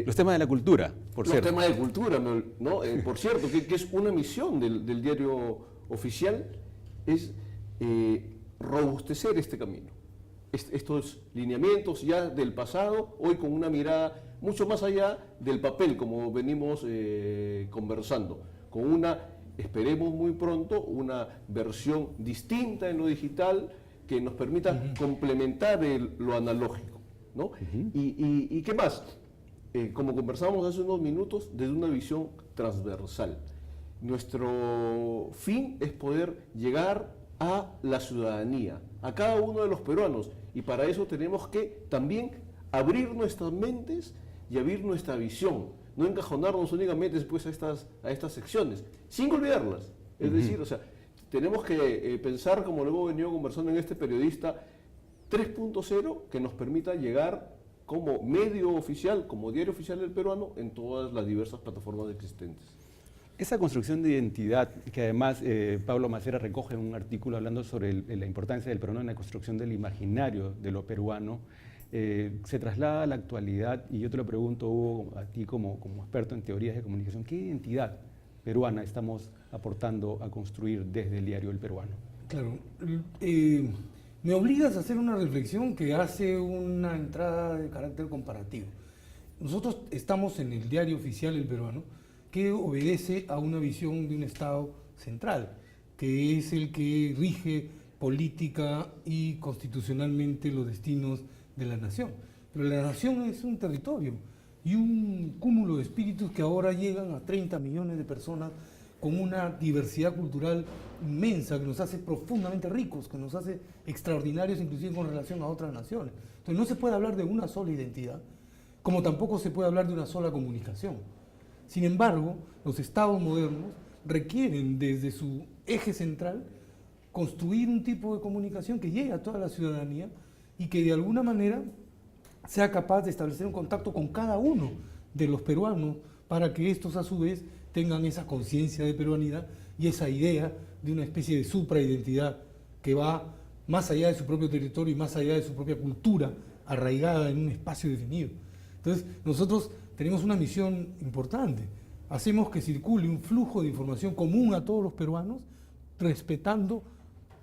Los temas de la cultura, por cierto. Los temas de cultura, ¿no? Por cierto, que es una misión del diario oficial, es robustecer este camino. Estos lineamientos ya del pasado, hoy con una mirada mucho más allá del papel, como venimos conversando, con una, esperemos muy pronto, una versión distinta en lo digital que nos permita complementar lo analógico, ¿no? ¿Y qué más? Como conversábamos hace unos minutos, desde una visión transversal. Nuestro fin es poder llegar a la ciudadanía, a cada uno de los peruanos, y para eso tenemos que también abrir nuestras mentes y abrir nuestra visión, no encajonarnos únicamente después a estas secciones, sin olvidarlas. Es decir, o sea, tenemos que pensar, como lo hemos venido conversando en este periodista 3.0, que nos permita llegar como medio oficial, como diario oficial del peruano, en todas las diversas plataformas existentes. Esa construcción de identidad, que además Pablo Macera recoge en un artículo hablando sobre la importancia del peruano en la construcción del imaginario de lo peruano, se traslada a la actualidad, y yo te lo pregunto, Hugo, a ti como experto en teorías de comunicación, ¿qué identidad peruana estamos aportando a construir desde el diario El Peruano? Claro, me obligas a hacer una reflexión que hace una entrada de carácter comparativo. Nosotros estamos en el diario oficial El Peruano, que obedece a una visión de un Estado central, que es el que rige política y constitucionalmente los destinos de la nación. Pero la nación es un territorio y un cúmulo de espíritus que ahora llegan a 30 millones de personas con una diversidad cultural inmensa que nos hace profundamente ricos, que nos hace extraordinarios inclusive con relación a otras naciones. Entonces no se puede hablar de una sola identidad, como tampoco se puede hablar de una sola comunicación. Sin embargo, los estados modernos requieren desde su eje central construir un tipo de comunicación que llegue a toda la ciudadanía y que de alguna manera sea capaz de establecer un contacto con cada uno de los peruanos para que estos a su vez tengan esa conciencia de peruanidad y esa idea de una especie de supraidentidad que va más allá de su propio territorio y más allá de su propia cultura arraigada en un espacio definido. Entonces, nosotros tenemos una misión importante. Hacemos que circule un flujo de información común a todos los peruanos, respetando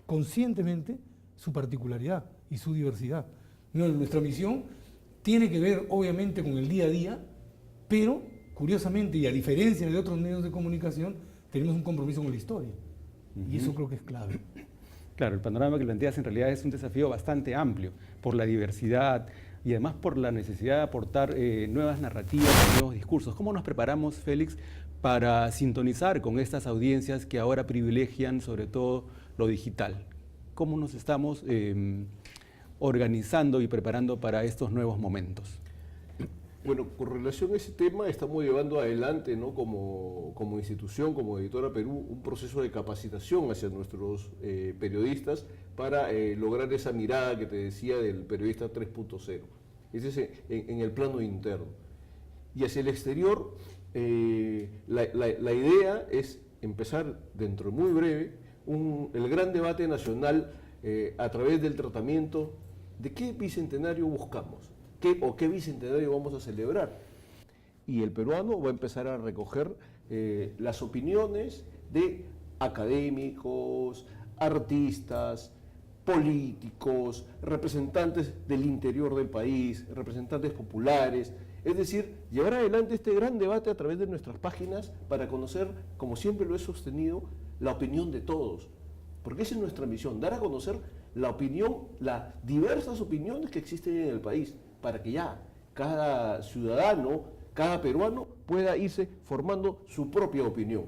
conscientemente su particularidad y su diversidad. Nuestra misión tiene que ver, obviamente, con el día a día, pero, curiosamente, y a diferencia de otros medios de comunicación, tenemos un compromiso con la historia. Y eso creo que es clave. Claro, el panorama que planteas en realidad es un desafío bastante amplio por la diversidad y además por la necesidad de aportar nuevas narrativas, nuevos discursos. ¿Cómo nos preparamos, Félix, para sintonizar con estas audiencias que ahora privilegian sobre todo lo digital? ¿Cómo nos estamos organizando y preparando para estos nuevos momentos? Bueno, con relación a ese tema, estamos llevando adelante, ¿no? como institución, como Editora Perú, un proceso de capacitación hacia nuestros periodistas para lograr esa mirada que te decía del periodista 3.0. Ese es en el plano interno. Y hacia el exterior, la idea es empezar dentro de muy breve el gran debate nacional a través del tratamiento de qué bicentenario buscamos. ¿Qué bicentenario vamos a celebrar? Y el peruano va a empezar a recoger las opiniones de académicos, artistas, políticos, representantes del interior del país, representantes populares. Es decir, llevar adelante este gran debate a través de nuestras páginas para conocer, como siempre lo he sostenido, la opinión de todos. Porque esa es nuestra misión, dar a conocer la opinión, las diversas opiniones que existen en el país, para que ya cada ciudadano, cada peruano pueda irse formando su propia opinión.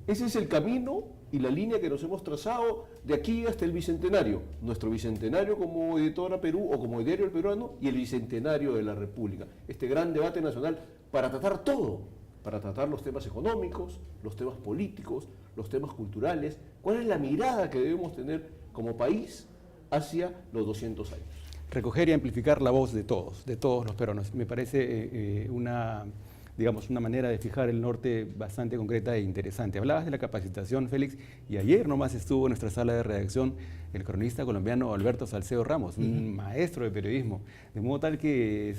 Ese es el camino y la línea que nos hemos trazado de aquí hasta el Bicentenario. Nuestro Bicentenario como Editora Perú o como Diario El Peruano y el Bicentenario de la República. Este gran debate nacional para tratar todo, para tratar los temas económicos, los temas políticos, los temas culturales. ¿Cuál es la mirada que debemos tener como país hacia los 200 años? Recoger y amplificar la voz de todos los peruanos. Me parece una manera de fijar el norte bastante concreta e interesante. Hablabas de la capacitación, Félix, y ayer nomás estuvo en nuestra sala de redacción el cronista colombiano Alberto Salcedo Ramos, un maestro de periodismo, de modo tal que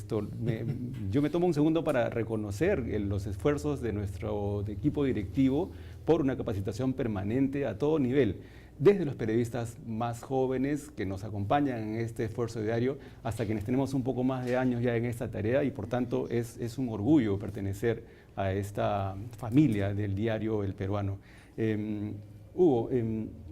yo me tomo un segundo para reconocer los esfuerzos de nuestro equipo directivo por una capacitación permanente a todo nivel, desde los periodistas más jóvenes que nos acompañan en este esfuerzo diario hasta quienes tenemos un poco más de años ya en esta tarea, y por tanto es un orgullo pertenecer a esta familia del diario El Peruano. Hugo,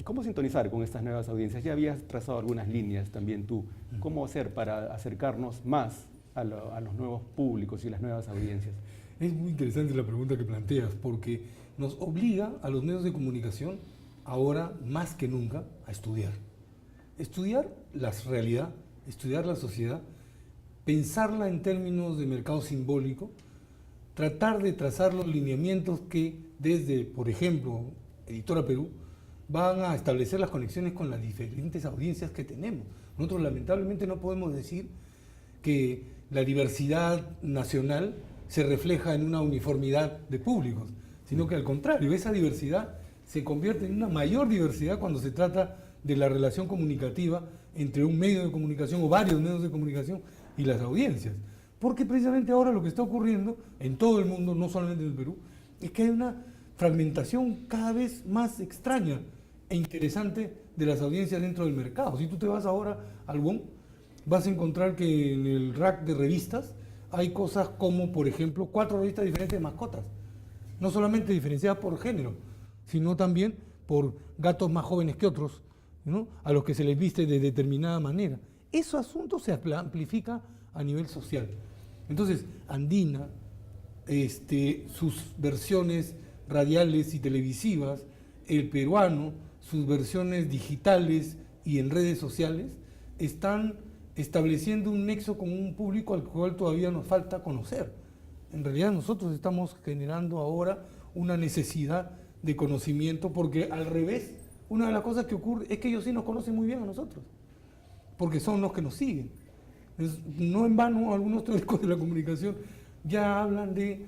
¿cómo sintonizar con estas nuevas audiencias? Ya habías trazado algunas líneas también tú. ¿Cómo hacer para acercarnos más a los nuevos públicos y las nuevas audiencias? Es muy interesante la pregunta que planteas, porque nos obliga a los medios de comunicación ahora más que nunca a estudiar. Estudiar la realidad, estudiar la sociedad, pensarla en términos de mercado simbólico, tratar de trazar los lineamientos que desde, por ejemplo, Editora Perú, van a establecer las conexiones con las diferentes audiencias que tenemos. Nosotros lamentablemente no podemos decir que la diversidad nacional se refleja en una uniformidad de públicos, sino que al contrario, esa diversidad se convierte en una mayor diversidad cuando se trata de la relación comunicativa entre un medio de comunicación o varios medios de comunicación y las audiencias. Porque precisamente ahora lo que está ocurriendo en todo el mundo, no solamente en el Perú, es que hay una fragmentación cada vez más extraña e interesante de las audiencias dentro del mercado. Si tú te vas ahora al WOM, vas a encontrar que en el rack de revistas hay cosas como, por ejemplo, 4 revistas diferentes de mascotas, no solamente diferenciadas por género, sino también por gatos más jóvenes que otros, ¿no?, a los que se les viste de determinada manera. Ese asunto se amplifica a nivel social. Entonces, Andina, sus versiones radiales y televisivas, El Peruano, sus versiones digitales y en redes sociales, están estableciendo un nexo con un público al cual todavía nos falta conocer. En realidad nosotros estamos generando ahora una necesidad de conocimiento, porque al revés, una de las cosas que ocurre es que ellos sí nos conocen muy bien a nosotros, porque son los que nos siguen. Entonces, no en vano algunos teóricos de la comunicación ya hablan de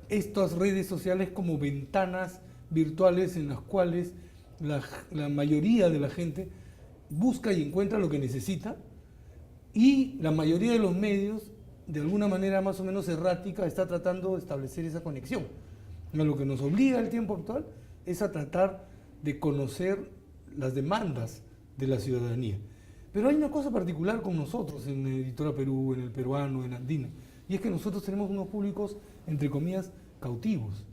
estas redes sociales como ventanas virtuales en las cuales la mayoría de la gente busca y encuentra lo que necesita, y la mayoría de los medios, de alguna manera más o menos errática, está tratando de establecer esa conexión. Lo que nos obliga el tiempo actual es a tratar de conocer las demandas de la ciudadanía. Pero hay una cosa particular con nosotros en Editora Perú, en El Peruano, en Andina, y es que nosotros tenemos unos públicos, entre comillas, cautivos,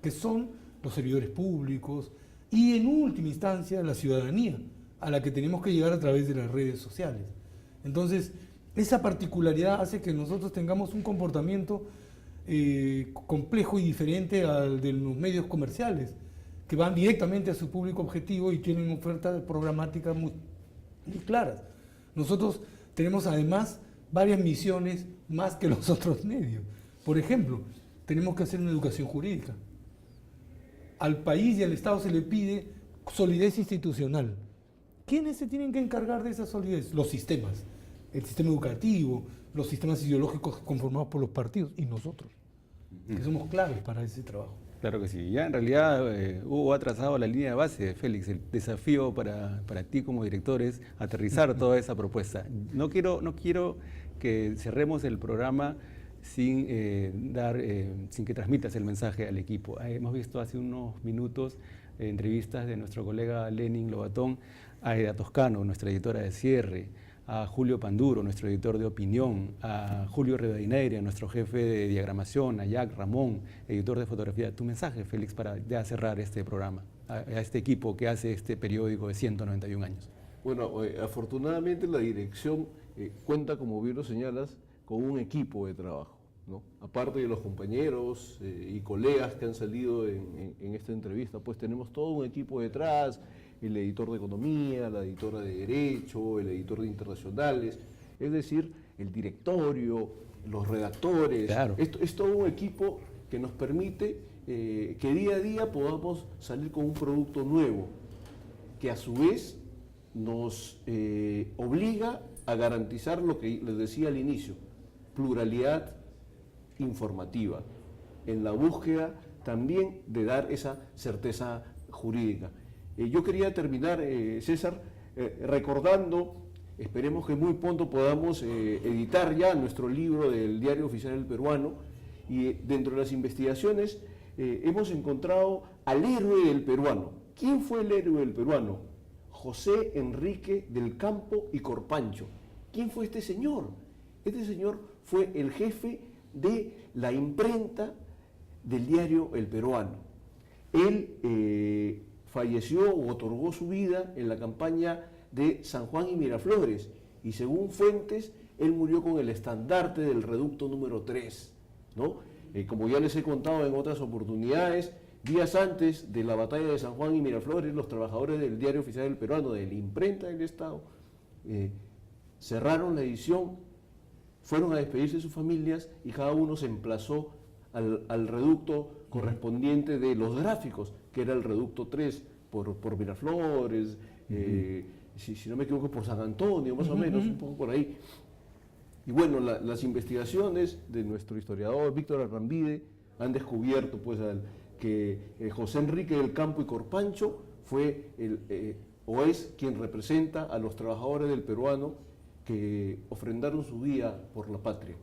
que son los servidores públicos y en última instancia la ciudadanía, a la que tenemos que llegar a través de las redes sociales. Entonces, esa particularidad hace que nosotros tengamos un comportamiento complejo y diferente al de los medios comerciales, que van directamente a su público objetivo y tienen ofertas programáticas muy claras. Nosotros tenemos además varias misiones más que los otros medios. Por ejemplo, tenemos que hacer una educación jurídica. Al país y al Estado se le pide solidez institucional. ¿Quiénes se tienen que encargar de esa solidez? Los sistemas, el sistema educativo, los sistemas ideológicos conformados por los partidos y nosotros, que somos claves para ese trabajo. Claro que sí. Ya en realidad Hugo ha trazado la línea de base, Félix. El desafío para ti como director es aterrizar toda esa propuesta. No quiero que cerremos el programa sin que transmitas el mensaje al equipo. Hemos visto hace unos minutos entrevistas de nuestro colega Lenin Lobatón a Aida Toscano, nuestra editora de cierre, a Julio Panduro, nuestro editor de opinión, a Julio Rivadeneira, nuestro jefe de diagramación, a Jack Ramón, editor de fotografía. Tu mensaje, Félix, para ya cerrar este programa, a este equipo que hace este periódico de 191 años. Bueno, afortunadamente la dirección cuenta, como bien lo señalas, con un equipo de trabajo, ¿no? Aparte de los compañeros y colegas que han salido en esta entrevista, pues tenemos todo un equipo detrás, el editor de Economía, la editora de Derecho, el editor de Internacionales, es decir, el directorio, los redactores. Claro. Esto es todo un equipo que nos permite que día a día podamos salir con un producto nuevo, que a su vez nos obliga a garantizar lo que les decía al inicio, pluralidad informativa, en la búsqueda también de dar esa certeza jurídica. Yo quería terminar, César, recordando, esperemos que muy pronto podamos editar ya nuestro libro del Diario Oficial del Peruano, y dentro de las investigaciones hemos encontrado al héroe del peruano. ¿Quién fue el héroe del peruano? José Enrique del Campo y Corpancho. ¿Quién fue este señor? Este señor fue el jefe de la imprenta del diario El Peruano. Él falleció o otorgó su vida en la campaña de San Juan y Miraflores, y según fuentes, él murió con el estandarte del reducto número 3, ¿no? Como ya les he contado en otras oportunidades, días antes de la batalla de San Juan y Miraflores, los trabajadores del Diario Oficial del Peruano, de la imprenta del Estado, cerraron la edición, fueron a despedirse de sus familias y cada uno se emplazó al reducto correspondiente de los gráficos, que era el reducto 3, por Miraflores, si no me equivoco, por San Antonio, más o menos, un poco por ahí. Y bueno, las investigaciones de nuestro historiador Víctor Arrambide han descubierto pues que José Enrique del Campo y Corpancho fue o es quien representa a los trabajadores del peruano que ofrendaron su vida por la patria.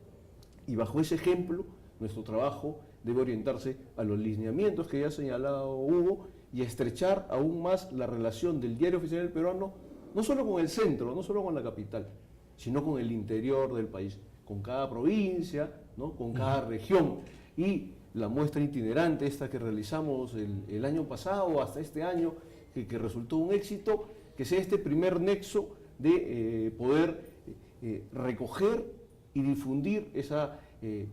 Y bajo ese ejemplo, nuestro trabajo debe orientarse a los lineamientos que ya ha señalado Hugo y a estrechar aún más la relación del Diario Oficial del Peruano, no solo con el centro, no solo con la capital, sino con el interior del país, con cada provincia, ¿no? Con cada región. Y la muestra itinerante, esta que realizamos el año pasado hasta este año, que resultó un éxito, que sea este primer nexo de poder recoger y difundir esa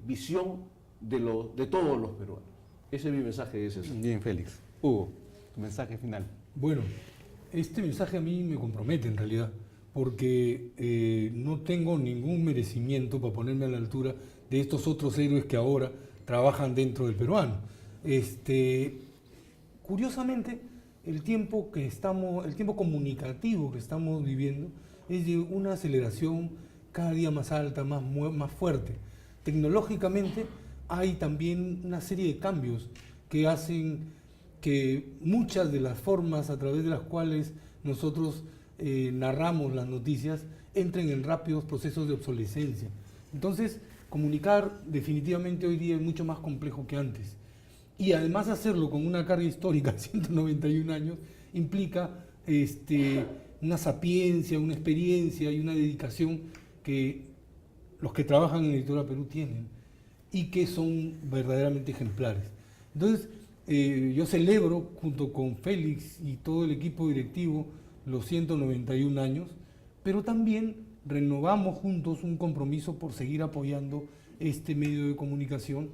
visión de todos los peruanos. Ese es mi mensaje de ese. Bien, Félix. Hugo, tu mensaje final. Bueno, este mensaje a mí me compromete en realidad, porque no tengo ningún merecimiento para ponerme a la altura de estos otros héroes que ahora trabajan dentro del peruano. Curiosamente, el tiempo comunicativo que estamos viviendo es de una aceleración cada día más alta, más fuerte. Tecnológicamente hay también una serie de cambios que hacen que muchas de las formas a través de las cuales nosotros narramos las noticias entren en rápidos procesos de obsolescencia. Entonces, comunicar definitivamente hoy día es mucho más complejo que antes. Y además hacerlo con una carga histórica de 191 años implica una sapiencia, una experiencia y una dedicación que los que trabajan en Editorial Perú tienen y que son verdaderamente ejemplares. Entonces, yo celebro junto con Félix y todo el equipo directivo los 191 años, pero también renovamos juntos un compromiso por seguir apoyando este medio de comunicación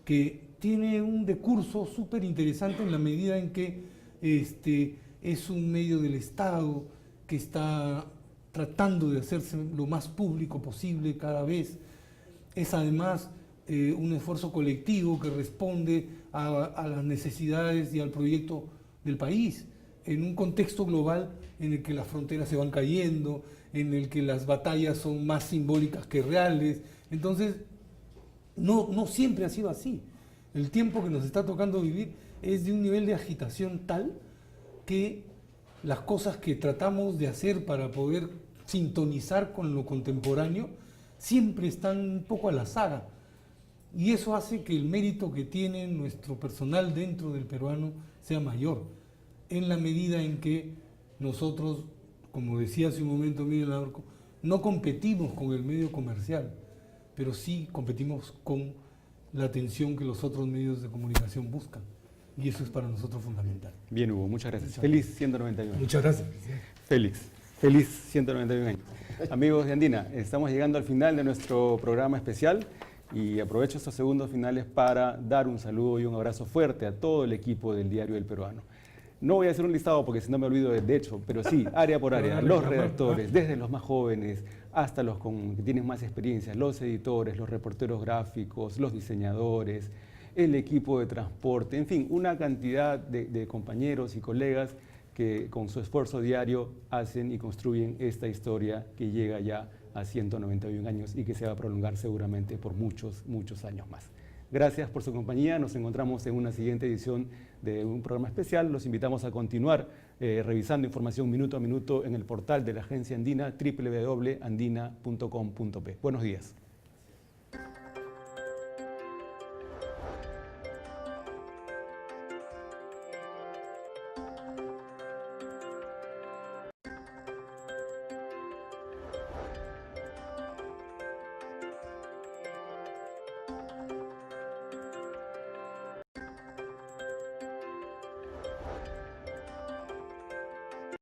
que tiene un decurso súper interesante en la medida en que es un medio del Estado que está tratando de hacerse lo más público posible cada vez. Es además un esfuerzo colectivo que responde a las necesidades y al proyecto del país, en un contexto global en el que las fronteras se van cayendo, en el que las batallas son más simbólicas que reales. Entonces, no siempre ha sido así. El tiempo que nos está tocando vivir es de un nivel de agitación tal que las cosas que tratamos de hacer para poder sintonizar con lo contemporáneo siempre están un poco a la saga. Y eso hace que el mérito que tiene nuestro personal dentro del peruano sea mayor. en la medida en que nosotros, como decía hace un momento Miguel Abarco, no competimos con el medio comercial, pero sí competimos con la atención que los otros medios de comunicación buscan. Y eso es para nosotros fundamental. Bien, Hugo, muchas gracias. Feliz 191 años. Muchas gracias. Feliz 191 años. Amigos de Andina, estamos llegando al final de nuestro programa especial y aprovecho estos segundos finales para dar un saludo y un abrazo fuerte a todo el equipo del Diario El Peruano. No voy a hacer un listado porque si no me olvido de hecho, pero sí, área por área, los redactores, desde los más jóvenes hasta los que tienen más experiencia, los editores, los reporteros gráficos, los diseñadores, el equipo de transporte, en fin, una cantidad de compañeros y colegas que con su esfuerzo diario hacen y construyen esta historia que llega ya a 191 años y que se va a prolongar seguramente por muchos, muchos años más. Gracias por su compañía, nos encontramos en una siguiente edición de un programa especial. Los invitamos a continuar revisando información minuto a minuto en el portal de la Agencia Andina, www.andina.com.p. Buenos días.